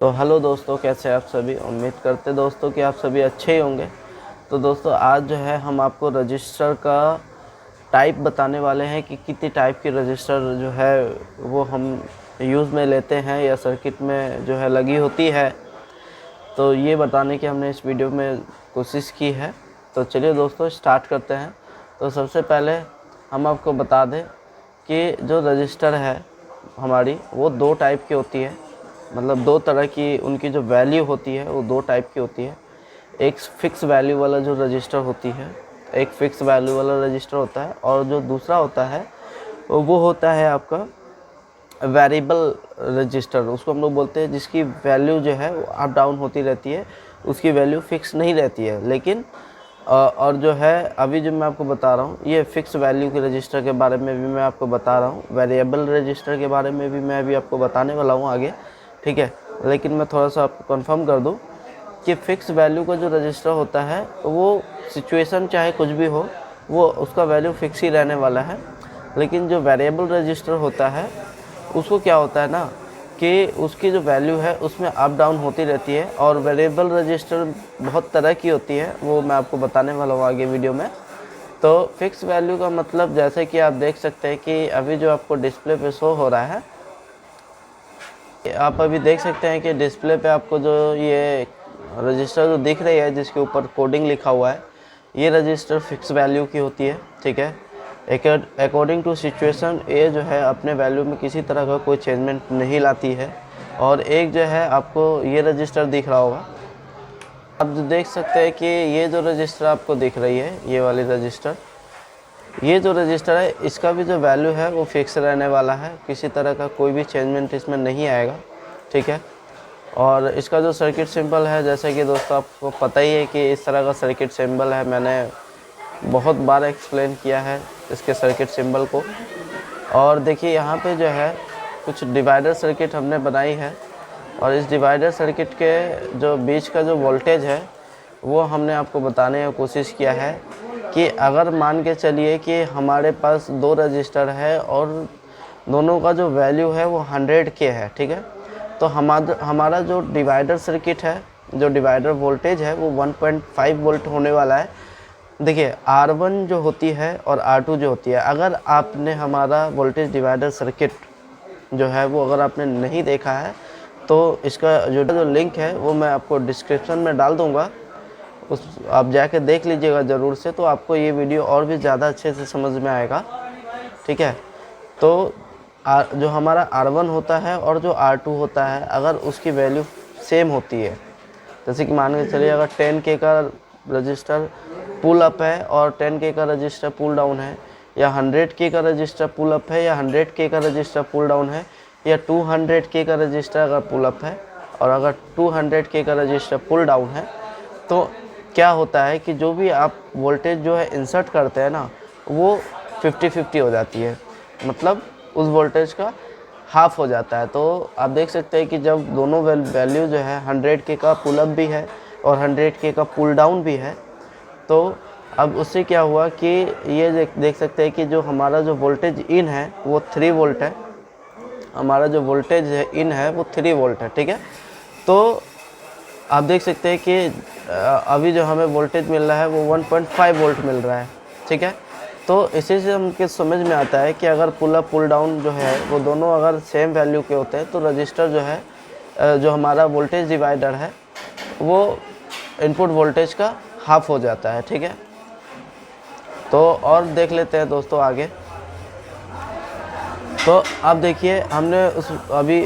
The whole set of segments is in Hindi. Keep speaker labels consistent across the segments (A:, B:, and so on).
A: तो हेलो दोस्तों, कैसे हैं आप सभी। उम्मीद करते दोस्तों कि आप सभी अच्छे ही होंगे। तो दोस्तों आज जो है हम आपको रजिस्टर का टाइप बताने वाले हैं कि कितनी टाइप की रजिस्टर जो है वो हम यूज़ में लेते हैं या सर्किट में जो है लगी होती है। तो ये बताने की हमने इस वीडियो में कोशिश की है। तो चलिए दोस्तों स्टार्ट करते हैं। तो सबसे पहले हम आपको बता दें कि जो रजिस्टर है हमारी वो दो टाइप की होती है, मतलब दो तरह की उनकी जो वैल्यू होती है वो दो टाइप की होती है। एक फिक्स वैल्यू वाला जो रजिस्टर होती है, एक फिक्स वैल्यू वाला रजिस्टर होता है, और जो दूसरा होता है वो होता है आपका वेरिएबल रजिस्टर। उसको हम लोग बोलते हैं जिसकी वैल्यू जो है वो अप डाउन होती रहती है, उसकी वैल्यू फिक्स नहीं रहती है। लेकिन और जो है अभी जो मैं आपको बता रहा हूँ ये फिक्स वैल्यू के रजिस्टर के बारे में भी मैं आपको बता रहा हूँ, वेरिएबल रजिस्टर के बारे में भी मैं अभी आपको बताने वाला हूँ आगे, ठीक है। लेकिन मैं थोड़ा सा आपको कंफर्म कर दूं कि फ़िक्स वैल्यू का जो रजिस्टर होता है वो सिचुएशन चाहे कुछ भी हो वो उसका वैल्यू फिक्स ही रहने वाला है। लेकिन जो वेरिएबल रजिस्टर होता है उसको क्या होता है ना कि उसकी जो वैल्यू है उसमें अप डाउन होती रहती है। और वेरिएबल रजिस्टर बहुत तरह की होती है, वो मैं आपको बताने वाला हूँ आगे वीडियो में। तो फिक्स वैल्यू का मतलब जैसे कि आप देख सकते हैं कि अभी जो आपको डिस्प्ले पे शो हो रहा है, आप अभी देख सकते हैं कि डिस्प्ले पे आपको जो ये रजिस्टर जो दिख रही है जिसके ऊपर कोडिंग लिखा हुआ है, ये रजिस्टर फिक्स वैल्यू की होती है, ठीक है। अकॉर्डिंग टू सिचुएशन ये जो है अपने वैल्यू में किसी तरह का कोई चेंजमेंट नहीं लाती है। और एक जो है आपको ये रजिस्टर दिख रहा होगा, आप जो देख सकते हैं कि ये जो रजिस्टर आपको दिख रही है, ये वाली रजिस्टर, ये जो रजिस्टर है इसका भी जो वैल्यू है वो फिक्स रहने वाला है, किसी तरह का कोई भी चेंजमेंट इसमें नहीं आएगा, ठीक है। और इसका जो सर्किट सिंबल है, जैसे कि दोस्तों आपको पता ही है कि इस तरह का सर्किट सिंबल है, मैंने बहुत बार एक्सप्लेन किया है इसके सर्किट सिंबल को। और देखिए यहाँ पे जो है कुछ डिवाइडर सर्किट हमने बनाई है, और इस डिवाइडर सर्किट के जो बीच का जो वोल्टेज है वो हमने आपको बताने की कोशिश किया है कि अगर मान के चलिए कि हमारे पास दो रजिस्टर है और दोनों का जो वैल्यू है वो 100K है, ठीक है। तो हमारा जो डिवाइडर सर्किट है, जो डिवाइडर वोल्टेज है वो 1.5 वोल्ट होने वाला है। देखिए R1 जो होती है और R2 जो होती है, अगर आपने हमारा वोल्टेज डिवाइडर सर्किट जो है वो अगर आपने नहीं देखा है तो इसका जो लिंक है वो मैं आपको डिस्क्रिप्शन में डाल दूँगा, उस आप जाके देख लीजिएगा ज़रूर से, तो आपको ये वीडियो और भी ज़्यादा अच्छे से समझ में आएगा, ठीक है। तो जो हमारा R1 होता है और जो R2 होता है, अगर उसकी वैल्यू सेम होती है, जैसे कि मान के चलिए अगर 10K का रजिस्टर पुल अप है और 10K का रजिस्टर पुल डाउन है, या 100K का रजिस्टर पुल अप है या 100K का रजिस्टर पुल डाउन है, या 200K का रजिस्टर अगर पुल अप है और अगर 200K का रजिस्टर पुल डाउन है, तो क्या होता है कि जो भी आप वोल्टेज जो है इंसर्ट करते हैं ना वो 50-50 हो जाती है, मतलब उस वोल्टेज का हाफ हो जाता है। तो आप देख सकते हैं कि जब दोनों वैल्यू जो है 100K का पुल अप भी है और 100K का पुल डाउन भी है, तो अब उससे क्या हुआ कि ये देख सकते हैं कि जो हमारा जो वोल्टेज इन है वो 3 वोल्ट है, हमारा जो वोल्टेज है इन है वो 3 वोल्ट है, ठीक है। तो आप देख सकते हैं कि अभी जो हमें वोल्टेज मिल रहा है वो 1.5 वोल्ट मिल रहा है, ठीक है। तो इसी से हमके समझ में आता है कि अगर पुल अप पुल डाउन जो है वो दोनों अगर सेम वैल्यू के होते हैं तो रजिस्टर जो है जो हमारा वोल्टेज डिवाइडर है वो इनपुट वोल्टेज का हाफ हो जाता है, ठीक है। तो और देख लेते हैं दोस्तों आगे। तो अब देखिए हमने उस अभी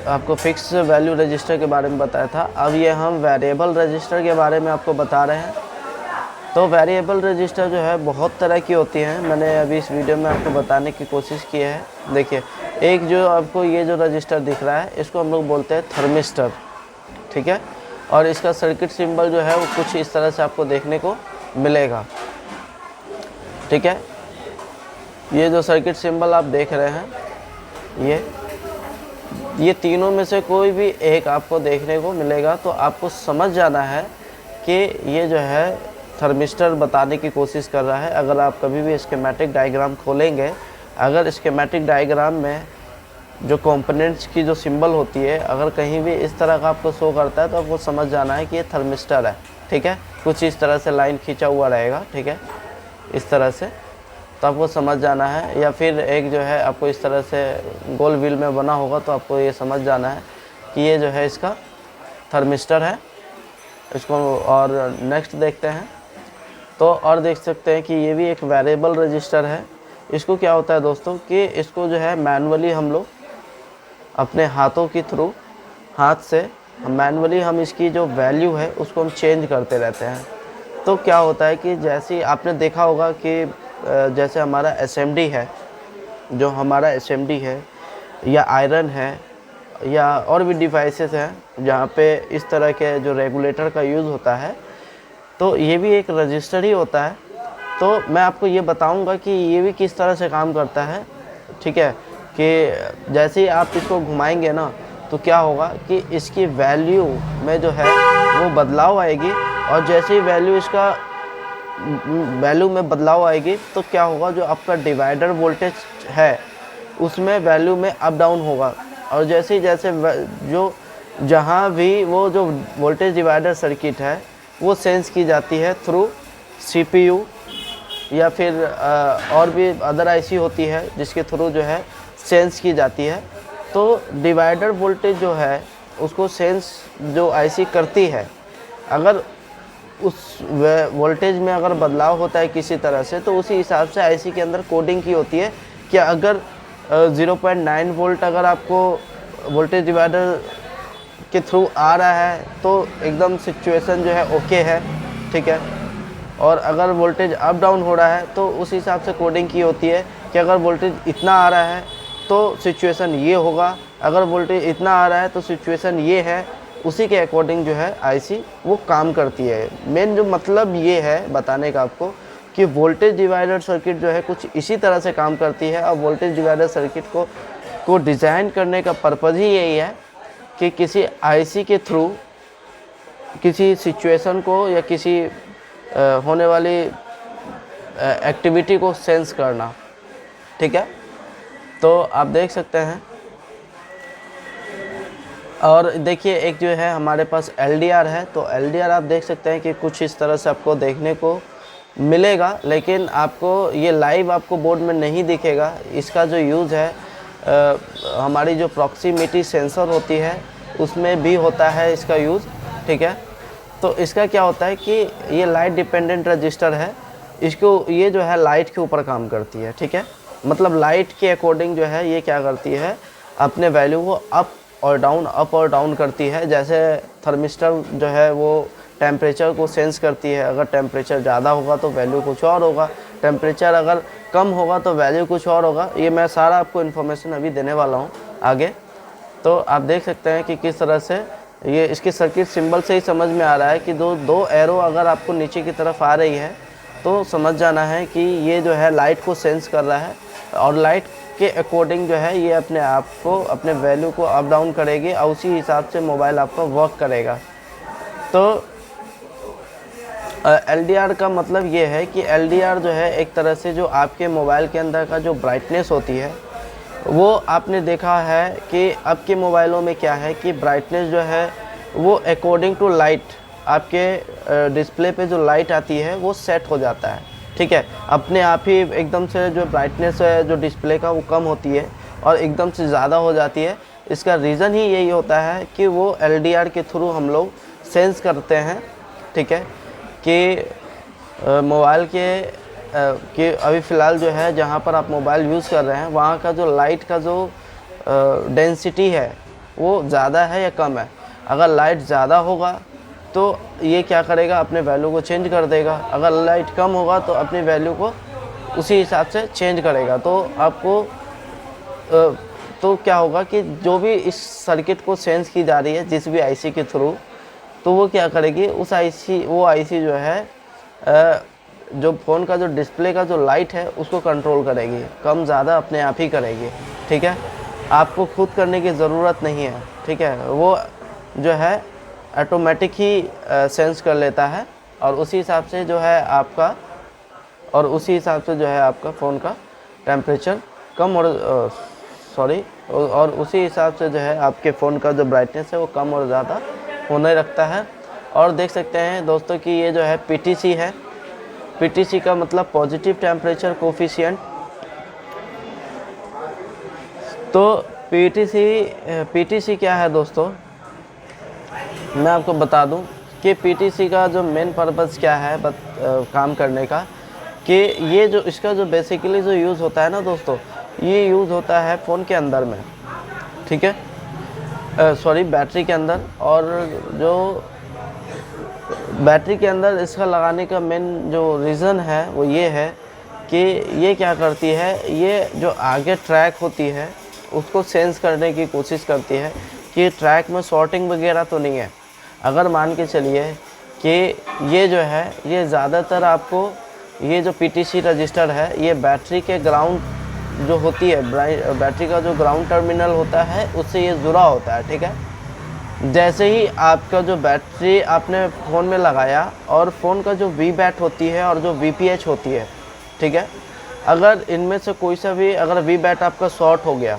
A: आपको फिक्स वैल्यू रजिस्टर के बारे में बताया था, अब ये हम वेरिएबल रजिस्टर के बारे में आपको बता रहे हैं। तो वेरिएबल रजिस्टर जो है बहुत तरह की होती हैं, मैंने अभी इस वीडियो में आपको बताने की कोशिश की है। देखिए एक जो आपको ये जो रजिस्टर दिख रहा है इसको हम लोग बोलते हैं थर्मिस्टर, ठीक है। और इसका सर्किट सिंबल जो है वो कुछ इस तरह से आपको देखने को मिलेगा, ठीक है। ये जो सर्किट सिंबल आप देख रहे हैं ये तीनों में से कोई भी एक आपको देखने को मिलेगा, तो आपको समझ जाना है कि ये जो है थर्मिस्टर बताने की कोशिश कर रहा है। अगर आप कभी भी स्कीमेटिक डायग्राम खोलेंगे, अगर स्कीमेटिक डायग्राम में जो कंपोनेंट्स की जो सिंबल होती है, अगर कहीं भी इस तरह का आपको शो करता है तो आपको समझ जाना है कि ये थर्मिस्टर है, ठीक है। कुछ इस तरह से लाइन खींचा हुआ रहेगा, ठीक है, इस तरह से, तो आपको समझ जाना है। या फिर एक जो है आपको इस तरह से गोल व्हील में बना होगा तो आपको ये समझ जाना है कि ये जो है इसका थर्मिस्टर है इसको। और नेक्स्ट देखते हैं तो और देख सकते हैं कि ये भी एक वेरिएबल रजिस्टर है। इसको क्या होता है दोस्तों कि इसको जो है मैनुअली हम लोग अपने हाथों के थ्रू, हाथ से मैनुअली हम इसकी जो वैल्यू है उसको हम चेंज करते रहते हैं। तो क्या होता है कि जैसे आपने देखा होगा कि जैसे हमारा एसएमडी है, जो हमारा एसएमडी है या आयरन है या और भी डिवाइसेस हैं जहाँ पे इस तरह के जो रेगुलेटर का यूज़ होता है, तो ये भी एक रजिस्टर ही होता है। तो मैं आपको ये बताऊंगा कि ये भी किस तरह से काम करता है, ठीक है। कि जैसे ही आप इसको घुमाएंगे ना तो क्या होगा कि इसकी वैल्यू में जो है वो बदलाव आएगी, और जैसे ही वैल्यू में बदलाव आएगी तो क्या होगा, जो आपका डिवाइडर वोल्टेज है उसमें वैल्यू में अप डाउन होगा। और जैसे जो जहाँ भी वो जो वोल्टेज डिवाइडर सर्किट है वो सेंस की जाती है थ्रू सीपीयू या फिर और भी अदर आईसी होती है जिसके थ्रू जो है सेंस की जाती है। तो डिवाइडर वोल्टेज जो है उसको सेंस जो आईसी करती है, अगर उस वोल्टेज में अगर बदलाव होता है किसी तरह से तो उसी हिसाब से आईसी के अंदर कोडिंग की होती है कि अगर 0.9 वोल्ट अगर आपको वोल्टेज डिवाइडर के थ्रू आ रहा है तो एकदम सिचुएशन जो है ओके है, ठीक है। और अगर वोल्टेज अप डाउन हो रहा है तो उस हिसाब से कोडिंग की होती है कि अगर वोल्टेज इतना आ रहा है तो सिचुएशन ये होगा, अगर वोल्टेज इतना आ रहा है तो सिचुएशन ये है। उसी के अकॉर्डिंग जो है आईसी वो काम करती है। मेन जो मतलब ये है बताने का आपको कि वोल्टेज डिवाइडर सर्किट जो है कुछ इसी तरह से काम करती है। और वोल्टेज डिवाइडर सर्किट को डिज़ाइन करने का पर्पज़ ही यही है कि किसी आईसी के थ्रू किसी सिचुएशन को या किसी होने वाली एक्टिविटी को सेंस करना, ठीक है। तो आप देख सकते हैं। और देखिए एक जो है हमारे पास LDR है, तो LDR आप देख सकते हैं कि कुछ इस तरह से आपको देखने को मिलेगा, लेकिन आपको ये लाइव आपको बोर्ड में नहीं दिखेगा। इसका जो यूज़ है हमारी जो प्रॉक्सिमिटी सेंसर होती है उसमें भी होता है इसका यूज़, ठीक है। तो इसका क्या होता है कि ये लाइट डिपेंडेंट रजिस्टर है, इसको ये जो है लाइट के ऊपर काम करती है, ठीक है। मतलब लाइट के अकॉर्डिंग जो है ये क्या करती है, अपने वैल्यू को अप और डाउन करती है। जैसे थर्मिस्टर जो है वो टेम्परेचर को सेंस करती है, अगर टेम्परेचर ज़्यादा होगा तो वैल्यू कुछ और होगा, टेम्परेचर अगर कम होगा तो वैल्यू कुछ और होगा। ये मैं सारा आपको इन्फॉर्मेशन अभी देने वाला हूँ आगे। तो आप देख सकते हैं कि किस तरह से ये इसकी सर्किट सिंबल से ही समझ में आ रहा है कि दो एरो अगर आपको नीचे की तरफ आ रही है तो समझ जाना है कि ये जो है लाइट को सेंस कर रहा है, और लाइट के अकॉर्डिंग जो है ये अपने आप को अपने वैल्यू को अप डाउन करेगी और उसी हिसाब से मोबाइल आपका वर्क करेगा। तो LDR का मतलब ये है कि LDR जो है एक तरह से जो आपके मोबाइल के अंदर का जो ब्राइटनेस होती है वो आपने देखा है कि अब के मोबाइलों में क्या है कि ब्राइटनेस जो है वो अकॉर्डिंग टू लाइट, आपके डिस्प्ले पे जो लाइट आती है वो सेट हो जाता है, ठीक है। अपने आप ही एकदम से जो ब्राइटनेस है जो डिस्प्ले का वो कम होती है और एकदम से ज़्यादा हो जाती है। इसका रीज़न ही यही होता है कि वो LDR के थ्रू हम लोग सेंस करते हैं, ठीक है, कि मोबाइल कि अभी फ़िलहाल जो है जहाँ पर आप मोबाइल यूज़ कर रहे हैं वहाँ का जो लाइट का जो डेंसिटी है वो ज़्यादा है या कम है। अगर लाइट ज़्यादा होगा तो ये क्या करेगा, अपने वैल्यू को चेंज कर देगा। अगर लाइट कम होगा तो अपनी वैल्यू को उसी हिसाब से चेंज करेगा। तो आपको तो क्या होगा कि जो भी इस सर्किट को सेंस की जा रही है जिस भी आईसी के थ्रू, तो वो क्या करेगी, उस आईसी जो है जो फ़ोन का जो डिस्प्ले का जो लाइट है उसको कंट्रोल करेगी, कम ज़्यादा अपने आप ही करेगी, ठीक है। आपको खुद करने की ज़रूरत नहीं है, ठीक है। वो जो है ऑटोमेटिक ही सेंस कर लेता है और उसी हिसाब से जो है आपका फ़ोन का टेम्परेचर कम और सॉरी, और उसी हिसाब से जो है आपके फ़ोन का जो ब्राइटनेस है वो कम और ज़्यादा होने लगता है। और देख सकते हैं दोस्तों कि ये जो है PTC है। PTC का मतलब पॉजिटिव टेम्परेचर कोफिशिएंट। तो PTC क्या है दोस्तों, मैं आपको बता दूं कि PTC का जो मेन पर्पज़ क्या है काम करने का, कि ये जो इसका जो बेसिकली जो यूज़ होता है ना दोस्तों, ये यूज़ होता है फ़ोन के अंदर में, ठीक है, सॉरी बैटरी के अंदर। और जो बैटरी के अंदर इसका लगाने का मेन जो रीज़न है वो ये है कि ये क्या करती है, ये जो आगे ट्रैक होती है उसको सेंस करने की कोशिश करती है कि ट्रैक में शॉर्टिंग वगैरह तो नहीं है। अगर मान के चलिए कि ये जो है ये ज़्यादातर आपको ये जो PTC रजिस्टर है ये बैटरी के ग्राउंड जो होती है, बैटरी का जो ग्राउंड टर्मिनल होता है उससे ये जुड़ा होता है, ठीक है। जैसे ही आपका जो बैटरी आपने फ़ोन में लगाया और फ़ोन का जो Vbat होती है और जो VPH होती है, ठीक है, अगर इनमें से कोई सा भी अगर Vbat आपका शॉर्ट हो गया,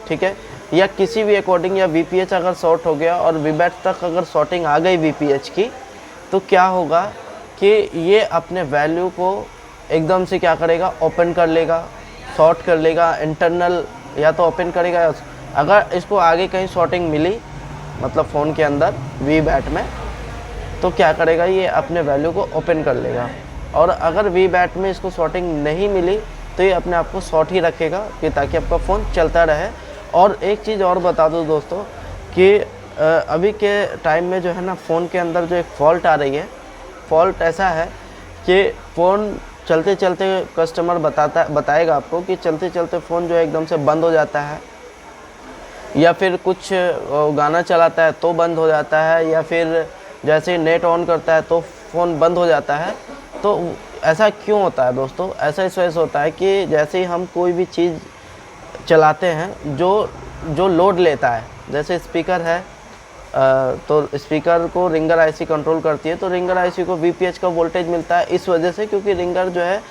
A: ठीक है, या किसी भी अकॉर्डिंग या VPH अगर शॉर्ट हो गया और Vbat तक अगर शॉर्टिंग आ गई VPH की, तो क्या होगा कि ये अपने वैल्यू को एकदम से क्या करेगा, ओपन कर लेगा, शॉर्ट कर लेगा, इंटरनल या तो ओपन करेगा। अगर इसको आगे कहीं शॉर्टिंग मिली मतलब फ़ोन के अंदर Vbat में, तो क्या करेगा, ये अपने वैल्यू को ओपन कर लेगा। और अगर Vbat में इसको शॉर्टिंग नहीं मिली तो ये अपने आप को शॉर्ट ही रखेगा कि ताकि आपका फ़ोन चलता रहे। और एक चीज़ और बता दूं दोस्तों कि अभी के टाइम में जो है ना फ़ोन के अंदर जो एक फ़ॉल्ट आ रही है, फ़ॉल्ट ऐसा है कि फ़ोन चलते चलते कस्टमर बताएगा आपको कि चलते चलते फ़ोन जो है एकदम से बंद हो जाता है, या फिर कुछ गाना चलाता है तो बंद हो जाता है, या फिर जैसे ही नेट ऑन करता है तो फ़ोन बंद हो जाता है। तो ऐसा क्यों होता है दोस्तों? ऐसा इस वजह से होता है कि जैसे ही हम कोई भी चीज़ चलाते हैं जो लोड लेता है, जैसे स्पीकर है, तो स्पीकर को रिंगर आईसी कंट्रोल करती है, तो रिंगर आईसी को VPH का वोल्टेज मिलता है इस वजह से क्योंकि रिंगर जो है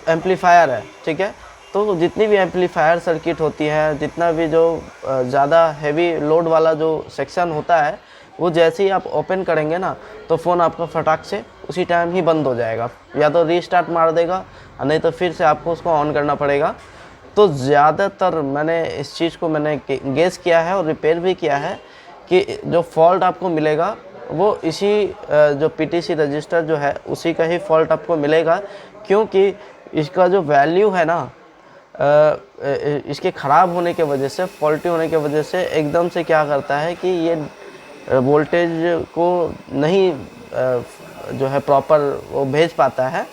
A: एम्पलीफायर है, ठीक है। तो जितनी भी एम्पलीफायर सर्किट होती है, जितना भी जो ज़्यादा हैवी लोड वाला जो सेक्शन होता है, वो जैसे ही आप ओपन करेंगे ना तो फ़ोन आपका फटाक से उसी टाइम ही बंद हो जाएगा, या तो रीस्टार्ट मार देगा, नहीं तो फिर से आपको उसको ऑन करना पड़ेगा। तो ज़्यादातर मैंने इस चीज़ को मैंने गेस किया है और रिपेयर भी किया है कि जो फॉल्ट आपको मिलेगा वो इसी जो PTC रजिस्टर जो है उसी का ही फॉल्ट आपको मिलेगा, क्योंकि इसका जो वैल्यू है ना इसके ख़राब होने के वजह से, फॉल्टी होने के वजह से एकदम से क्या करता है कि ये वोल्टेज को नहीं जो है प्रॉपर वो भेज पाता है,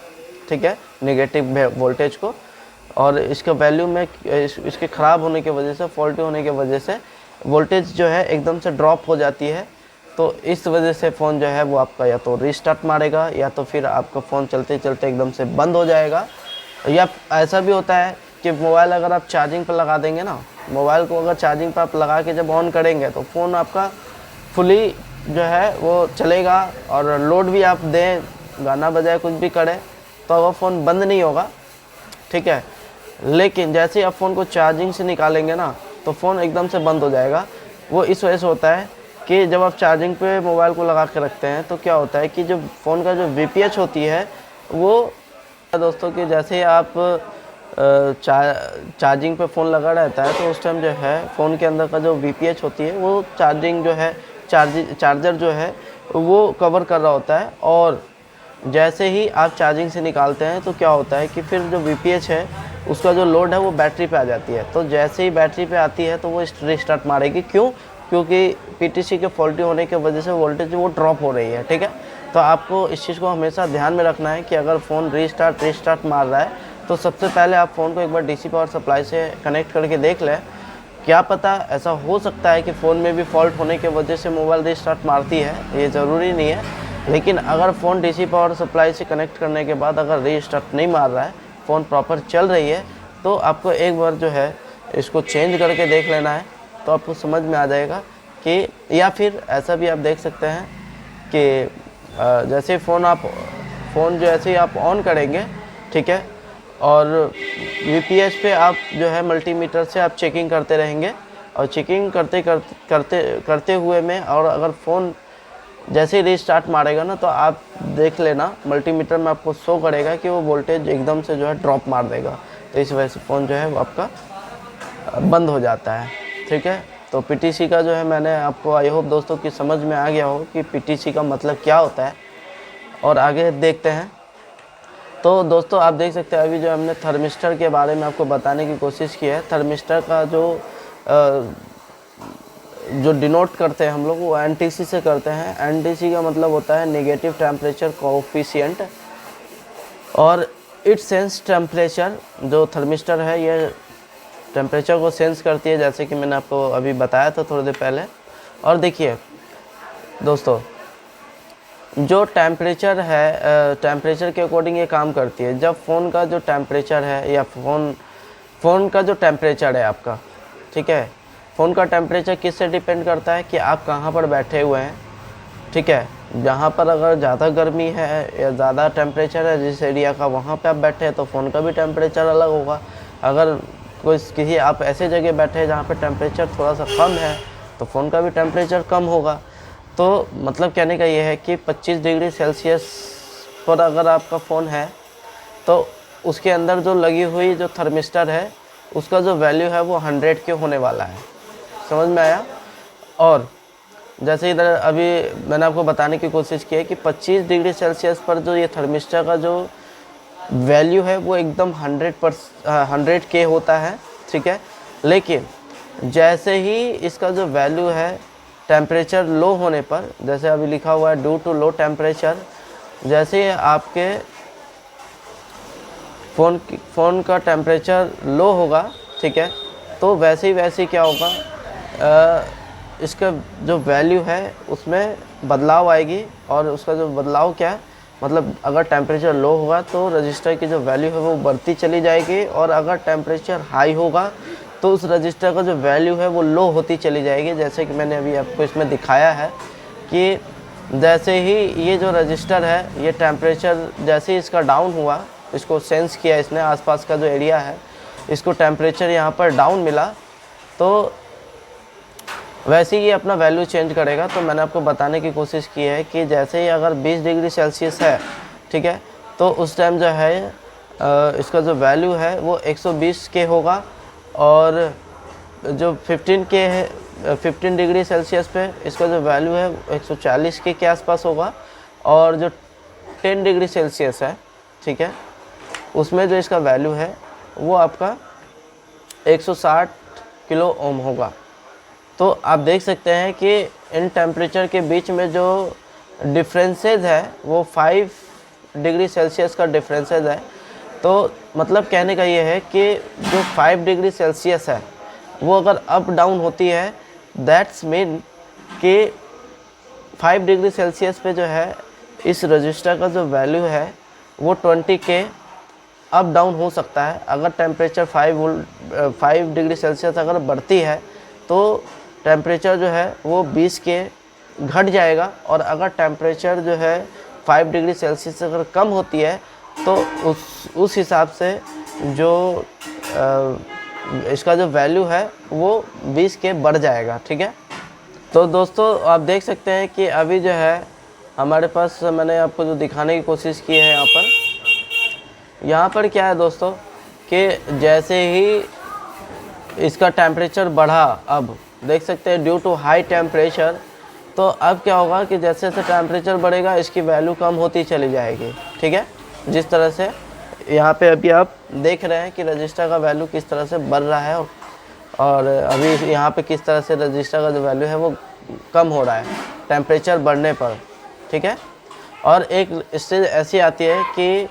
A: ठीक है, नेगेटिव वोल्टेज को। और इसका वैल्यू में इसके ख़राब होने की वजह से, फॉल्टी होने की वजह से वोल्टेज जो है एकदम से ड्रॉप हो जाती है। तो इस वजह से फ़ोन जो है वो आपका या तो रीस्टार्ट मारेगा या तो फिर आपका फ़ोन चलते चलते एकदम से बंद हो जाएगा। या ऐसा भी होता है कि मोबाइल अगर आप चार्जिंग पर लगा देंगे ना, मोबाइल को अगर चार्जिंग पर आप लगा के जब ऑन करेंगे तो फ़ोन आपका फुली जो है वो चलेगा, और लोड भी आप दें, गाना बजाए, कुछ भी करें तो वो फ़ोन बंद नहीं होगा, ठीक है। लेकिन जैसे ही आप फ़ोन को चार्जिंग से निकालेंगे ना तो फ़ोन एकदम से बंद हो जाएगा। वो इस वजह से होता है कि जब आप चार्जिंग पे मोबाइल को लगा के रखते हैं तो क्या होता है कि जो फ़ोन का जो VPH होती है वो दोस्तों कि जैसे ही आप चार्जिंग पे फ़ोन लगा रहता है तो उस टाइम जो है फ़ोन के अंदर का जो VPH होती है वो चार्जिंग जो है चार्जर जो है वो कवर कर रहा होता है। और जैसे ही आप चार्जिंग से निकालते हैं तो क्या होता है कि फिर जो VPH है उसका जो लोड है वो बैटरी पे आ जाती है। तो जैसे ही बैटरी पे आती है तो वो रीस्टार्ट मारेगी। क्यों? क्योंकि PTC के फॉल्टी होने की वजह से वोल्टेज वो ड्रॉप हो रही है, ठीक है। तो आपको इस चीज़ को हमेशा ध्यान में रखना है कि अगर फ़ोन रीस्टार्ट मार रहा है तो सबसे पहले आप फ़ोन को एक बार DC पावर सप्लाई से कनेक्ट करके देख लें। क्या पता ऐसा हो सकता है कि फ़ोन में भी फॉल्ट होने की वजह से मोबाइल रीस्टार्ट मारती है, ये ज़रूरी नहीं है। लेकिन अगर फ़ोन DC पावर सप्लाई से कनेक्ट करने के बाद अगर रीस्टार्ट नहीं मार रहा है, फ़ोन प्रॉपर चल रही है, तो आपको एक बार जो है इसको चेंज करके देख लेना है, तो आपको समझ में आ जाएगा कि। या फिर ऐसा भी आप देख सकते हैं कि जैसे फ़ोन जैसे ही आप ऑन करेंगे, ठीक है, और वीपीएच पे आप जो है मल्टीमीटर से आप चेकिंग करते रहेंगे, और चेकिंग करते हुए में, और अगर फ़ोन जैसे ही रीस्टार्ट मारेगा ना, तो आप देख लेना मल्टीमीटर में आपको शो करेगा कि वो वोल्टेज एकदम से जो है ड्रॉप मार देगा। तो इस वजह से फ़ोन जो है वो आपका बंद हो जाता है। ठीक है, तो पीटीसी का जो है मैंने आपको, आई होप दोस्तों की समझ में आ गया हो कि पीटीसी का मतलब क्या होता है। और आगे देखते हैं। तो दोस्तों आप देख सकते हैं अभी जो हमने थर्मिस्टर के बारे में आपको बताने की कोशिश की है। थर्मिस्टर का जो डिनोट करते हैं हम लोग वो एनटीसी से करते हैं। एनटीसी का मतलब होता है नेगेटिव टेम्परेचर कोएफिशिएंट, और इट सेंस टेम्परेचर। जो थर्मिस्टर है ये टेम्परेचर को सेंस करती है, जैसे कि मैंने आपको अभी बताया था थोड़ी देर पहले। और देखिए दोस्तों, जो टेम्परेचर है, टेम्परेचर के अकॉर्डिंग ये काम करती है। जब फ़ोन का जो टेम्परेचर है, या फ़ोन का जो टेम्परेचर है आपका, ठीक है, फ़ोन का टेम्परेचर किससे डिपेंड करता है कि आप कहाँ पर बैठे हुए हैं। ठीक है, जहाँ पर अगर ज़्यादा गर्मी है या ज़्यादा टेम्परेचर है जिस एरिया का, वहाँ पे आप बैठे हैं तो फ़ोन का भी टेम्परेचर अलग होगा। अगर किसी आप ऐसे जगह बैठे हैं जहाँ पे टेम्परेचर थोड़ा सा कम है तो फ़ोन का भी टेम्परेचर कम होगा। तो मतलब कहने का ये है कि 25 डिग्री सेल्सियस पर अगर आपका फ़ोन है तो उसके अंदर जो लगी हुई जो थर्मिस्टर है उसका जो वैल्यू है वो 100 के होने वाला है। समझ में आया। और जैसे इधर अभी मैंने आपको बताने की कोशिश की है कि 25 डिग्री सेल्सियस पर जो ये थर्मिस्टर का जो वैल्यू है वो एकदम 100 के होता है। ठीक है, लेकिन जैसे ही इसका जो वैल्यू है टेम्परेचर लो होने पर, जैसे अभी लिखा हुआ है ड्यू टू लो टेम्परेचर, जैसे आपके फ़ोन का टेम्परेचर लो होगा, ठीक है, तो वैसे ही क्या होगा, इसका जो वैल्यू है उसमें बदलाव आएगी। और उसका जो बदलाव क्या है, मतलब अगर टेम्परेचर लो होगा तो रजिस्टर की जो वैल्यू है वो बढ़ती चली जाएगी, और अगर टेम्परेचर हाई होगा तो उस रजिस्टर का जो वैल्यू है वो लो होती चली जाएगी। जैसे कि मैंने अभी आपको इसमें दिखाया है कि जैसे ही ये जो रजिस्टर है ये टेम्परेचर जैसे ही इसका डाउन हुआ, इसको सेंस किया इसने, आसपास का जो एरिया है इसको टेम्परेचर यहाँ पर डाउन मिला, तो वैसे ही ये अपना वैल्यू चेंज करेगा। तो मैंने आपको बताने की कोशिश की है कि जैसे ही अगर 20 डिग्री सेल्सियस है, ठीक है, तो उस टाइम जो है इसका जो वैल्यू है वो 120 के होगा, और जो 15 डिग्री सेल्सियस पे इसका जो वैल्यू है 140 के आसपास होगा, और जो 10 डिग्री सेल्सियस है, ठीक है, उसमें जो इसका वैल्यू है वो आपका 160 किलो ओम होगा। तो आप देख सकते हैं कि इन टेम्परेचर के बीच में जो डिफरेंसेस है वो 5 डिग्री सेल्सियस का डिफरेंसेस है। तो मतलब कहने का ये है कि जो 5 डिग्री सेल्सियस है वो अगर अप डाउन होती है, दैट्स मीन कि 5 डिग्री सेल्सियस पे जो है इस रजिस्टर का जो वैल्यू है वो 20 के अप डाउन हो सकता है। अगर टेम्परेचर 5 डिग्री सेल्सियस अगर बढ़ती है तो टेम्परेचर जो है वो 20 के घट जाएगा, और अगर टेम्परेचर जो है 5 डिग्री सेल्सियस से अगर कम होती है तो उस हिसाब से जो इसका जो वैल्यू है वो 20 के बढ़ जाएगा। ठीक है, तो दोस्तों आप देख सकते हैं कि अभी जो है हमारे पास, मैंने आपको जो दिखाने की कोशिश की है यहाँ पर क्या है दोस्तों कि जैसे ही इसका टेम्परेचर बढ़ा, अब देख सकते हैं ड्यू टू हाई टेम्परेचर, तो अब क्या होगा कि जैसे जैसे टेम्परेचर बढ़ेगा इसकी वैल्यू कम होती चली जाएगी। ठीक है, जिस तरह से यहाँ पे अभी आप देख रहे हैं कि रजिस्टर का वैल्यू किस तरह से बढ़ रहा है, और अभी यहाँ पे किस तरह से रजिस्टर का जो वैल्यू है वो कम हो रहा है टेम्परेचर बढ़ने पर। ठीक है, और एक स्टेज ऐसी आती है कि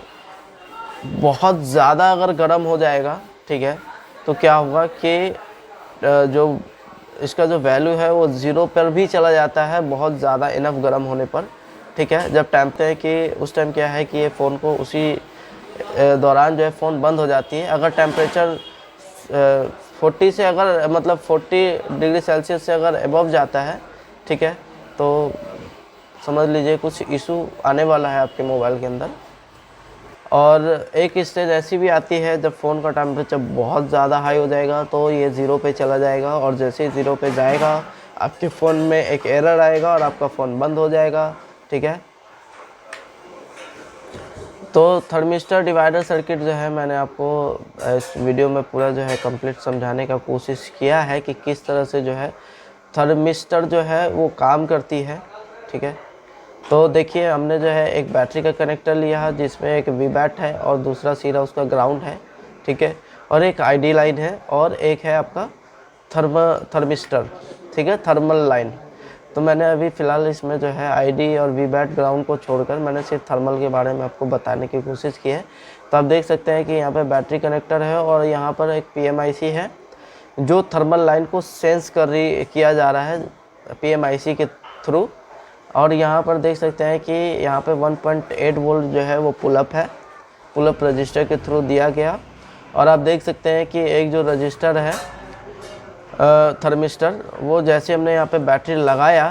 A: बहुत ज़्यादा अगर गर्म हो जाएगा, ठीक है, तो क्या होगा कि जो इसका जो वैल्यू है वो 0 पर भी चला जाता है, बहुत ज़्यादा इनफ गर्म होने पर। ठीक है, जब टाइम पे कि उस टाइम क्या है कि ये फ़ोन को उसी दौरान जो है फ़ोन बंद हो जाती है। अगर टेम्परेचर 40 से अगर मतलब 40 डिग्री सेल्सियस से अगर एबव जाता है, ठीक है, तो समझ लीजिए कुछ इशू आने वाला है आपके मोबाइल के अंदर। और एक स्टेज ऐसी भी आती है जब फ़ोन का टेम्परेचर बहुत ज़्यादा हाई हो जाएगा तो ये 0 पे चला जाएगा, और जैसे ही 0 पे जाएगा आपके फ़ोन में एक एरर आएगा और आपका फ़ोन बंद हो जाएगा। ठीक है, तो थर्मिस्टर डिवाइडर सर्किट जो है मैंने आपको इस वीडियो में पूरा जो है कंप्लीट समझाने का कोशिश किया है कि किस तरह से जो है थर्मिस्टर जो है वो काम करती है। ठीक है, तो देखिए हमने जो है एक बैटरी का कनेक्टर लिया है जिसमें एक वी बैट है और दूसरा सिरा उसका ग्राउंड है। ठीक है, और एक आईडी लाइन है और एक है आपका थर्मिस्टर। ठीक है, थर्मल लाइन। तो मैंने अभी फ़िलहाल इसमें जो है आईडी और वी बैट ग्राउंड को छोड़कर मैंने सिर्फ थर्मल के बारे में आपको बताने की कोशिश की है। तो आप देख सकते हैं कि यहाँ पे बैटरी कनेक्टर है और यहाँ पर एक PMIC है जो थर्मल लाइन को सेंस किया जा रहा है PMIC के थ्रू। और यहाँ पर देख सकते हैं कि यहाँ पे 1.8 वोल्ट जो है वो पुलअप है, पुलअप रजिस्टर के थ्रू दिया गया। और आप देख सकते हैं कि एक जो रजिस्टर है थर्मिस्टर, वो जैसे हमने यहाँ पे बैटरी लगाया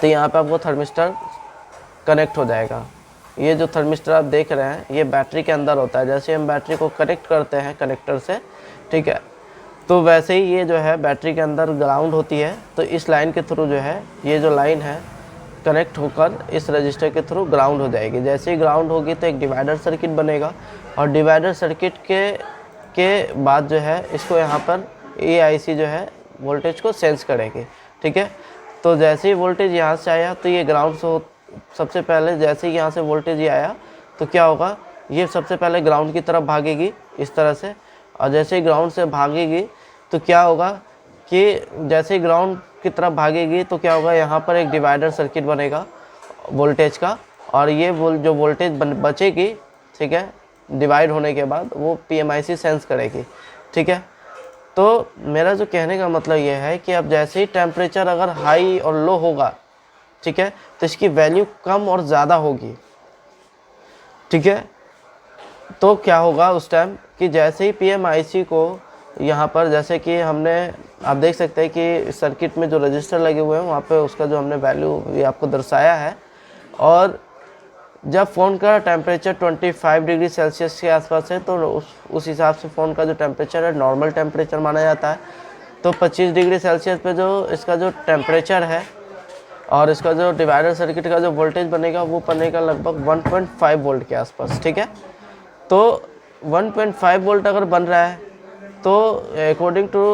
A: तो यहाँ पे आपको थर्मिस्टर कनेक्ट हो जाएगा। ये जो थर्मिस्टर आप देख रहे हैं ये बैटरी के अंदर होता है। जैसे हम बैटरी को कनेक्ट करते हैं कनेक्टर से, ठीक है, तो वैसे ही ये जो है बैटरी के अंदर ग्राउंड होती है। तो इस लाइन के थ्रू जो है ये जो लाइन है कनेक्ट होकर इस रजिस्टर के थ्रू ग्राउंड हो जाएगी। जैसे ही ग्राउंड होगी तो एक डिवाइडर सर्किट बनेगा और डिवाइडर सर्किट के बाद जो है इसको यहाँ पर AIC जो है वोल्टेज को सेंस करेगी। ठीक है, तो जैसे ही वोल्टेज यहाँ से आया तो ये ग्राउंड से सबसे पहले जैसे ही यहाँ से वोल्टेज ये आया तो क्या होगा, ये सबसे पहले ग्राउंड की तरफ भागेगी इस तरह से। और जैसे ही ग्राउंड से भागेगी तो क्या होगा कि जैसे ही ग्राउंड की तरफ भागेगी तो क्या होगा, यहाँ पर एक डिवाइडर सर्किट बनेगा वोल्टेज का। और ये जो वोल्टेज बचेगी, ठीक है, डिवाइड होने के बाद वो PMIC सेंस करेगी। ठीक है, तो मेरा जो कहने का मतलब ये है कि अब जैसे ही टेम्परेचर अगर हाई और लो होगा, ठीक है, तो इसकी वैल्यू कम और ज़्यादा होगी। ठीक है, तो क्या होगा उस टाइम कि जैसे ही PMIC को यहाँ पर जैसे कि हमने आप देख सकते हैं कि सर्किट में जो रजिस्टर लगे हुए हैं वहाँ पे उसका जो हमने वैल्यू ये आपको दर्शाया है। और जब फ़ोन का टेम्परेचर 25 डिग्री सेल्सियस के आसपास है तो उस हिसाब से फ़ोन का जो टेम्परेचर है नॉर्मल टेम्परेचर माना जाता है। तो 25 डिग्री सेल्सियस पे जो इसका जो टेम्परेचर है और इसका जो डिवाइडर सर्किट का जो वोल्टेज बनेगा वो बनेगा लगभग 1.5 वोल्ट के आसपास। ठीक है, तो 1.5 वोल्ट अगर बन रहा है तो अकॉर्डिंग टू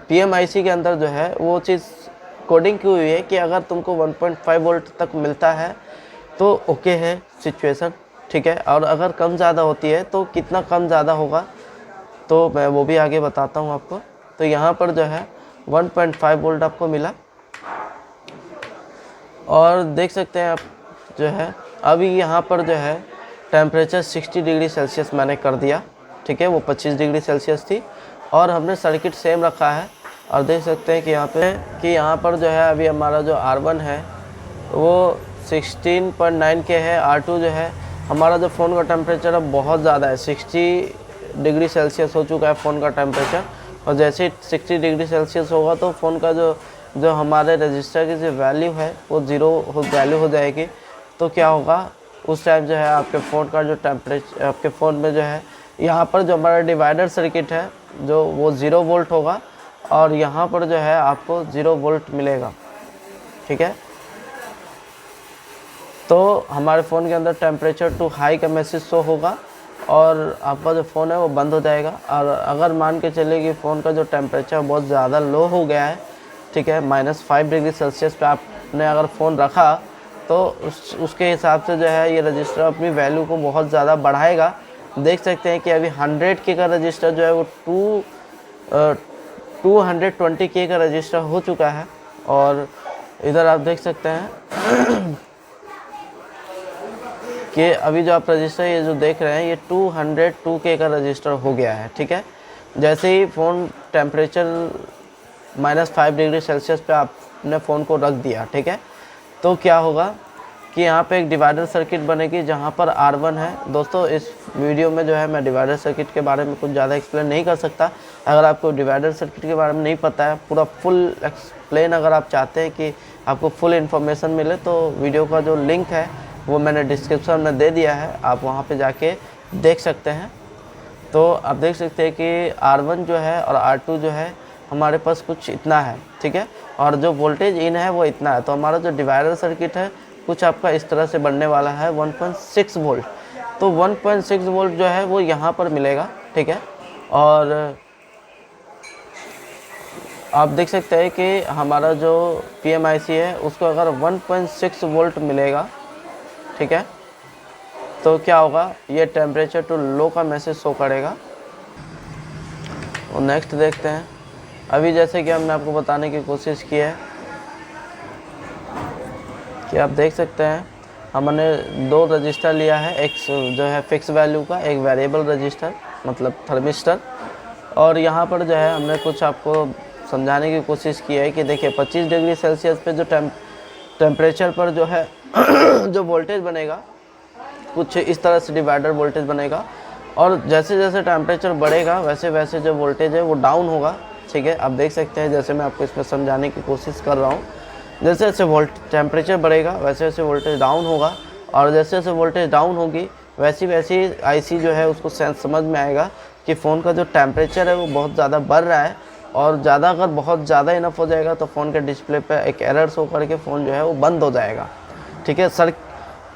A: PMIC के अंदर जो है वो चीज़ कोडिंग की हुई है कि अगर तुमको 1.5 वोल्ट तक मिलता है तो ओके है सिचुएशन। ठीक है, और अगर कम ज़्यादा होती है तो कितना कम ज़्यादा होगा तो मैं वो भी आगे बताता हूँ आपको। तो यहाँ पर जो है 1.5 वोल्ट आपको मिला और देख सकते हैं आप जो है अभी यहाँ पर जो है टेम्परेचर 60 डिग्री सेल्सियस मैंने कर दिया। ठीक है, वो 25 डिग्री सेल्सियस थी और हमने सर्किट सेम रखा है। और देख सकते हैं कि यहाँ पर जो है अभी हमारा जो R1 है वो 16.9 के है। R2 जो है हमारा जो फ़ोन का टेम्परेचर अब बहुत ज़्यादा है, 60 डिग्री सेल्सियस हो चुका है फ़ोन का टेम्परेचर। और जैसे ही 60 डिग्री सेल्सियस होगा तो फ़ोन का जो हमारे रजिस्टर की जो वैल्यू है वो वैल्यू हो जाएगी। तो क्या होगा उस टाइम जो है आपके फ़ोन का जो टेम्परेचर आपके फ़ोन में जो है यहाँ पर जो हमारा डिवाइडर सर्किट है जो वो 0 वोल्ट होगा और यहाँ पर जो है आपको 0 वोल्ट मिलेगा। ठीक है, तो हमारे फ़ोन के अंदर टेम्परेचर टू हाई का मैसेज शो होगा और आपका जो फ़ोन है वो बंद हो जाएगा। और अगर मान के चले कि फ़ोन का जो टेम्परेचर बहुत ज़्यादा लो हो गया है, ठीक है, -5 डिग्री सेल्सियस पे आपने अगर फ़ोन रखा तो उसके हिसाब से जो है ये रजिस्टर अपनी वैल्यू को बहुत ज़्यादा बढ़ाएगा। देख सकते हैं कि अभी 100K का रजिस्टर जो है वो 220K का रजिस्टर हो चुका है। और इधर आप देख सकते हैं कि अभी जो आप रजिस्टर ये जो देख रहे हैं ये 202K का रजिस्टर हो गया है। ठीक है, जैसे ही फ़ोन टेम्परेचर -5 डिग्री सेल्सियस पे आपने फ़ोन को रख दिया, ठीक है, तो क्या होगा कि यहाँ पे एक डिवाइडर सर्किट बनेगी जहाँ पर R1 है। दोस्तों इस वीडियो में जो है मैं डिवाइडर सर्किट के बारे में कुछ ज़्यादा एक्सप्लेन नहीं कर सकता अगर आपको डिवाइडर सर्किट के बारे में नहीं पता है, पूरा फुल एक्सप्लेन अगर आप चाहते हैं कि आपको फुल इन्फॉर्मेशन मिले, तो वीडियो का जो लिंक है वो मैंने डिस्क्रिप्शन में दे दिया है, आप वहाँ पे जाके देख सकते हैं। तो आप देख सकते हैं कि R1 जो है और R2 जो है हमारे पास कुछ इतना है, ठीक है, और जो वोल्टेज इन है वो इतना है। तो हमारा जो डिवाइडर सर्किट है कुछ आपका इस तरह से बनने वाला है 1.6 वोल्ट। तो 1.6 वोल्ट जो है वो यहाँ पर मिलेगा, ठीक है। और आप देख सकते हैं कि हमारा जो PMIC है उसको अगर 1.6 वोल्ट मिलेगा, ठीक है, तो क्या होगा, ये टेम्परेचर टू लो का मैसेज शो करेगा। और नेक्स्ट देखते हैं। अभी जैसे कि हमने आपको बताने की कोशिश की है कि आप देख सकते हैं हमने 2 रजिस्टर लिया है, एक जो है फिक्स वैल्यू का, एक वेरिएबल रजिस्टर मतलब थर्मिस्टर। और यहाँ पर जो है हमने कुछ आपको समझाने की कोशिश की है कि देखिए 25 डिग्री सेल्सियस पे जो टेम्परेचर पर जो है जो वोल्टेज बनेगा कुछ इस तरह से डिवाइडर वोल्टेज बनेगा, और जैसे जैसे टेम्परेचर बढ़ेगा वैसे वैसे जो वोल्टेज है वो डाउन होगा, ठीक है। आप देख सकते हैं जैसे मैं आपको इसमें समझाने की कोशिश कर रहा हूँ, जैसे जैसे टेम्परेचर बढ़ेगा वैसे वैसे वोल्टेज डाउन होगा, और जैसे जैसे वोल्टेज डाउन होगी वैसी वैसी IC जो है उसको समझ में आएगा कि फ़ोन का जो टेम्परेचर है वो बहुत ज़्यादा बढ़ रहा है, और ज़्यादा अगर बहुत ज़्यादा इनफ हो जाएगा तो फ़ोन के डिस्प्ले पे एक एरर शो करके फ़ोन जो है वो बंद हो जाएगा, ठीक है। सर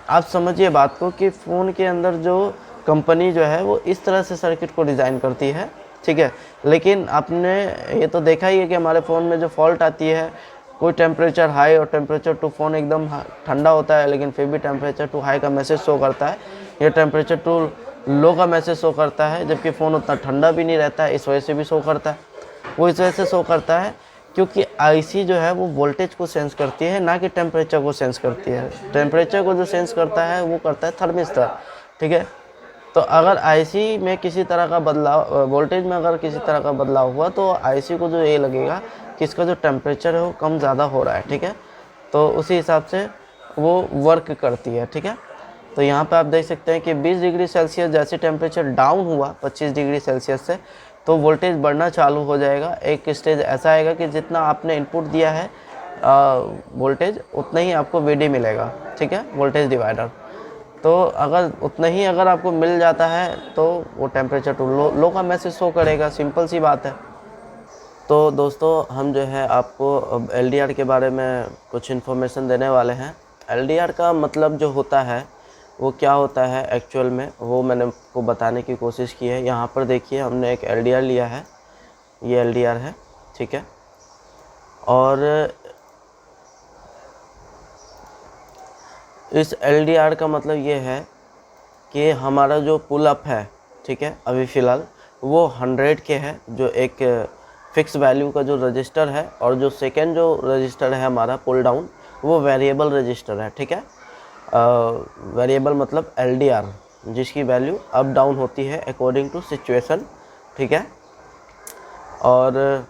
A: आप समझिए बात को कि फ़ोन के अंदर जो कंपनी जो है वो इस तरह से सर्किट को डिज़ाइन करती है, ठीक है। लेकिन आपने ये तो देखा ही है कि हमारे फ़ोन में जो फॉल्ट आती है, कोई टेम्परेचर हाई और टेम्परेचर टू फ़ोन एकदम ठंडा होता है लेकिन फिर भी टेम्परेचर टू हाई का मैसेज शो करता है, या टेम्परेचर टू लो का मैसेज शो करता है, जबकि फ़ोन उतना ठंडा भी नहीं रहता है, इस वजह से भी शो करता है। वो इस वजह से शो करता है क्योंकि IC जो है वो वोल्टेज को सेंस करती है, ना कि टेम्परेचर को सेंस करती है। टेम्परेचर को जो सेंस करता है वो करता है थर्मिस्टर, ठीक है। तो अगर IC में किसी तरह का बदलाव, वोल्टेज में अगर किसी तरह का बदलाव हुआ तो IC को जो ये लगेगा कि इसका जो टेम्परेचर है वो कम ज़्यादा हो रहा है, ठीक है। तो उसी हिसाब से वो वर्क करती है, ठीक है। तो यहाँ पे आप देख सकते हैं कि 20 डिग्री सेल्सियस जैसे टेम्परेचर डाउन हुआ 25 डिग्री सेल्सियस से, तो वोल्टेज बढ़ना चालू हो जाएगा। एक स्टेज ऐसा आएगा कि जितना आपने इनपुट दिया है वोल्टेज, उतना ही आपको VD मिलेगा, ठीक है, वोल्टेज डिवाइडर। तो अगर उतना ही अगर आपको मिल जाता है तो वो टेम्परेचर टू लो का मैसेज शो करेगा, सिंपल सी बात है। तो दोस्तों हम जो है आपको अब LDR के बारे में कुछ इन्फॉर्मेशन देने वाले हैं। LDR का मतलब जो होता है वो क्या होता है एक्चुअल में, वो मैंने आपको बताने की कोशिश की है। यहाँ पर देखिए हमने एक LDR लिया है, ये LDR है, ठीक है। और इस LDR का मतलब ये है कि हमारा जो पुल अप है, ठीक है, अभी फ़िलहाल वो 100 के है, जो एक फिक्स वैल्यू का जो रजिस्टर है, और जो सेकेंड जो रजिस्टर है हमारा पुल डाउन वो वेरिएबल रजिस्टर है, ठीक है। वेरिएबल मतलब LDR, जिसकी वैल्यू अप डाउन होती है अकॉर्डिंग टू सिचुएशन, ठीक है। और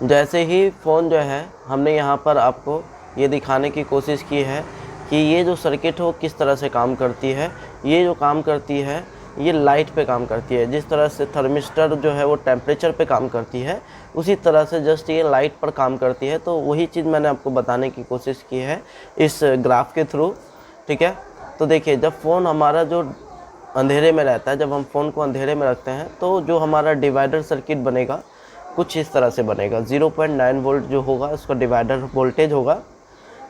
A: जैसे ही फ़ोन जो है, हमने यहाँ पर आपको ये दिखाने की कोशिश की है कि ये जो सर्किट हो किस तरह से काम करती है। ये जो काम करती है ये लाइट पे काम करती है। जिस तरह से थर्मिस्टर जो है वो टेम्परेचर पे काम करती है, उसी तरह से जस्ट ये लाइट पर काम करती है। तो वही चीज़ मैंने आपको बताने की कोशिश की है इस ग्राफ के थ्रू, ठीक है। तो देखिए जब फ़ोन हमारा जो अंधेरे में रहता है, जब हम फ़ोन को अंधेरे में रखते हैं तो जो हमारा डिवाइडर सर्किट बनेगा कुछ इस तरह से बनेगा। 0.9 वोल्ट जो होगा उसका डिवाइडर वोल्टेज होगा।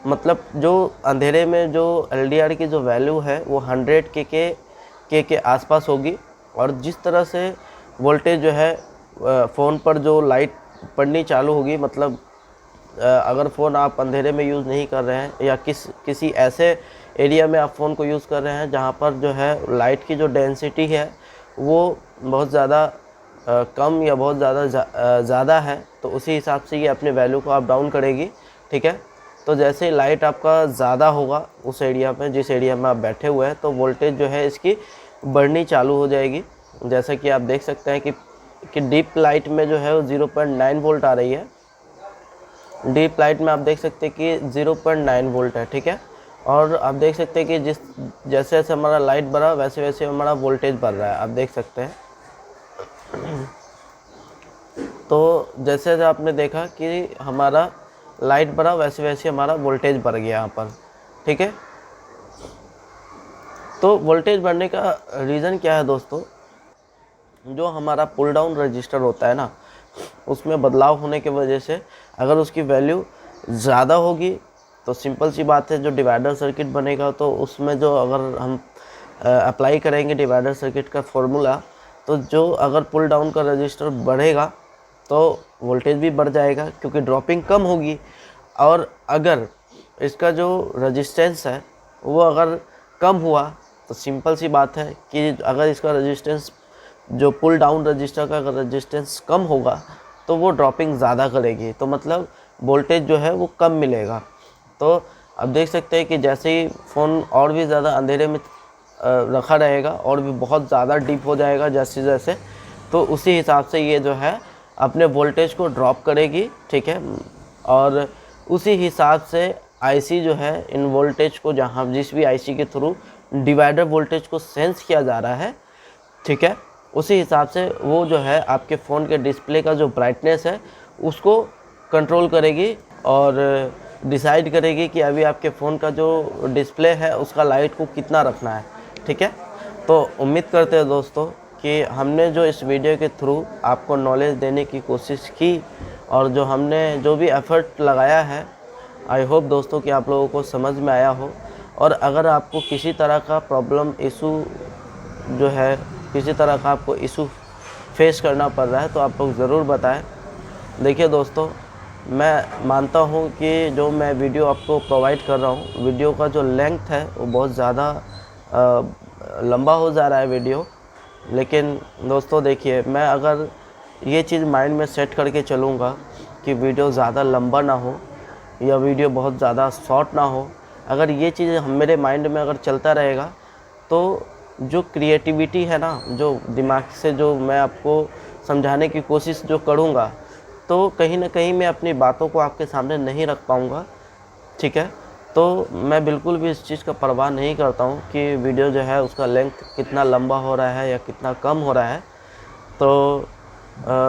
A: मतलब जो अंधेरे में जो LDR की जो वैल्यू है वो 100 के आसपास होगी, और जिस तरह से वोल्टेज जो है फ़ोन पर जो लाइट पड़नी चालू होगी, मतलब अगर फ़ोन आप अंधेरे में यूज़ नहीं कर रहे हैं या किसी ऐसे एरिया में आप फ़ोन को यूज़ कर रहे हैं जहाँ पर जो है लाइट की जो डेंसिटी है वो बहुत ज़्यादा कम या बहुत ज़्यादा है, तो उसी हिसाब से ये अपने वैल्यू को अप डाउन करेगी, ठीक है। तो जैसे लाइट आपका ज़्यादा होगा उस एरिया में, जिस एरिया में आप बैठे हुए हैं, तो वोल्टेज जो है इसकी बढ़नी चालू हो जाएगी। जैसा कि आप देख सकते हैं कि डीप लाइट में जो है वो 0.9 वोल्ट आ रही है। डीप लाइट में आप देख सकते हैं कि 0.9 वोल्ट है, ठीक है। और आप देख सकते हैं कि जैसे जैसे हमारा लाइट बढ़ा वैसे वैसे हमारा वोल्टेज बढ़ रहा है, आप देख सकते हैं। तो जैसे जैसे आपने देखा कि हमारा लाइट बढ़ा वैसे वैसे हमारा वोल्टेज बढ़ गया यहाँ पर, ठीक है। तो वोल्टेज बढ़ने का रीज़न क्या है दोस्तों, जो हमारा पुल डाउन रजिस्टर होता है ना, उसमें बदलाव होने की वजह से अगर उसकी वैल्यू ज़्यादा होगी तो सिंपल सी बात है, जो डिवाइडर सर्किट बनेगा तो उसमें जो अगर हम अप्लाई करेंगे डिवाइडर सर्किट का फॉर्मूला, तो जो अगर पुल डाउन का रजिस्टर बढ़ेगा तो वोल्टेज भी बढ़ जाएगा क्योंकि ड्रॉपिंग कम होगी। और अगर इसका जो रजिस्टेंस है वो अगर कम हुआ तो सिंपल सी बात है कि अगर इसका रजिस्टेंस, जो पुल डाउन रजिस्टर का अगर रजिस्टेंस कम होगा तो वो ड्रॉपिंग ज़्यादा करेगी, तो मतलब वोल्टेज जो है वो कम मिलेगा। तो अब देख सकते हैं कि जैसे ही फ़ोन और भी ज़्यादा अंधेरे में रखा रहेगा और भी बहुत ज़्यादा डीप हो जाएगा जैसे जैसे, तो उसी हिसाब से ये जो है अपने वोल्टेज को ड्रॉप करेगी, ठीक है। और उसी हिसाब से आईसी जो है इन वोल्टेज को, जहाँ जिस भी आईसी के थ्रू डिवाइडर वोल्टेज को सेंस किया जा रहा है, ठीक है, उसी हिसाब से वो जो है आपके फ़ोन के डिस्प्ले का जो ब्राइटनेस है उसको कंट्रोल करेगी और डिसाइड करेगी कि अभी आपके फ़ोन का जो डिस्प्ले है उसका लाइट को कितना रखना है, ठीक है। तो उम्मीद करते हैं दोस्तों कि हमने जो इस वीडियो के थ्रू आपको नॉलेज देने की कोशिश की और जो हमने जो भी एफ़र्ट लगाया है, आई होप दोस्तों कि आप लोगों को समझ में आया हो। और अगर आपको किसी तरह का प्रॉब्लम इशू जो है, किसी तरह का आपको इशू फेस करना पड़ रहा है तो आप लोग ज़रूर बताएं। देखिए दोस्तों, मैं मानता हूं कि जो मैं वीडियो आपको प्रोवाइड कर रहा हूं, वीडियो का जो लेंथ है वो बहुत ज़्यादा लंबा हो जा रहा है वीडियो। लेकिन दोस्तों देखिए, मैं अगर ये चीज़ माइंड में सेट करके चलूँगा कि वीडियो ज़्यादा लंबा ना हो या वीडियो बहुत ज़्यादा शॉर्ट ना हो, अगर ये चीज़ मेरे माइंड में अगर चलता रहेगा तो जो क्रिएटिविटी है ना, जो दिमाग से जो मैं आपको समझाने की कोशिश जो करूँगा, तो कहीं ना कहीं मैं अपनी बातों को आपके सामने नहीं रख पाऊँगा, ठीक है। तो मैं बिल्कुल भी इस चीज़ का परवाह नहीं करता हूँ कि वीडियो जो है उसका लेंथ कितना लंबा हो रहा है या कितना कम हो रहा है। तो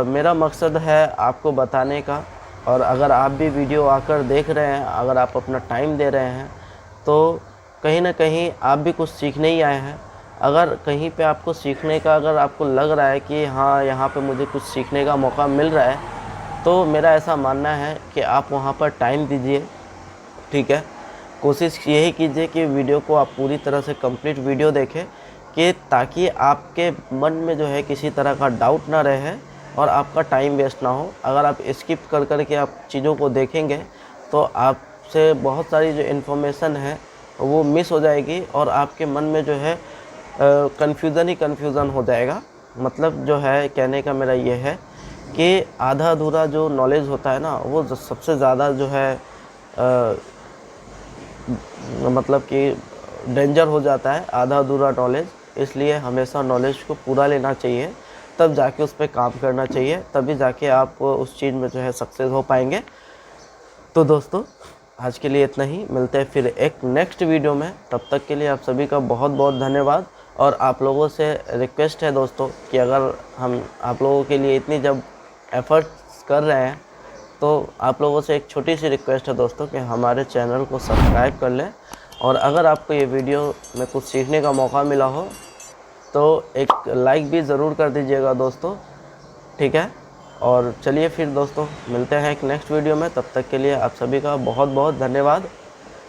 A: मेरा मकसद है आपको बताने का। और अगर आप भी वीडियो आकर देख रहे हैं, अगर आप अपना टाइम दे रहे हैं, तो कहीं ना कहीं आप भी कुछ सीखने ही आए हैं। अगर कहीं पे आपको सीखने का, अगर आपको लग रहा है कि हाँ यहाँ पे मुझे कुछ सीखने का मौका मिल रहा है, तो मेरा ऐसा मानना है कि आप वहाँ पर टाइम दीजिए, ठीक है। कोशिश यही कीजिए कि वीडियो को आप पूरी तरह से कंप्लीट वीडियो देखें, कि ताकि आपके मन में जो है किसी तरह का डाउट ना रहे और आपका टाइम वेस्ट ना हो। अगर आप स्किप कर कर के आप चीज़ों को देखेंगे तो आपसे बहुत सारी जो इन्फॉर्मेशन है वो मिस हो जाएगी और आपके मन में जो है कन्फ्यूज़न ही कन्फ्यूज़न हो जाएगा। मतलब जो है कहने का मेरा ये है कि आधा अधूरा जो नॉलेज होता है ना, वो सबसे ज़्यादा जो है मतलब कि डेंजर हो जाता है, आधा अधूरा नॉलेज। इसलिए हमेशा नॉलेज को पूरा लेना चाहिए, तब जाके उस पर काम करना चाहिए, तभी जाके आप उस चीज़ में जो है सक्सेस हो पाएंगे। तो दोस्तों आज के लिए इतना ही, मिलते हैं फिर एक नेक्स्ट वीडियो में। तब तक के लिए आप सभी का बहुत बहुत धन्यवाद। और आप लोगों से रिक्वेस्ट है दोस्तों कि अगर हम आप लोगों के लिए इतनी जब एफ़र्ट्स कर रहे हैं, तो आप लोगों से एक छोटी सी रिक्वेस्ट है दोस्तों कि हमारे चैनल को सब्सक्राइब कर लें। और अगर आपको ये वीडियो में कुछ सीखने का मौका मिला हो तो एक लाइक भी ज़रूर कर दीजिएगा दोस्तों, ठीक है। और चलिए फिर दोस्तों मिलते हैं एक नेक्स्ट वीडियो में। तब तक के लिए आप सभी का बहुत बहुत धन्यवाद।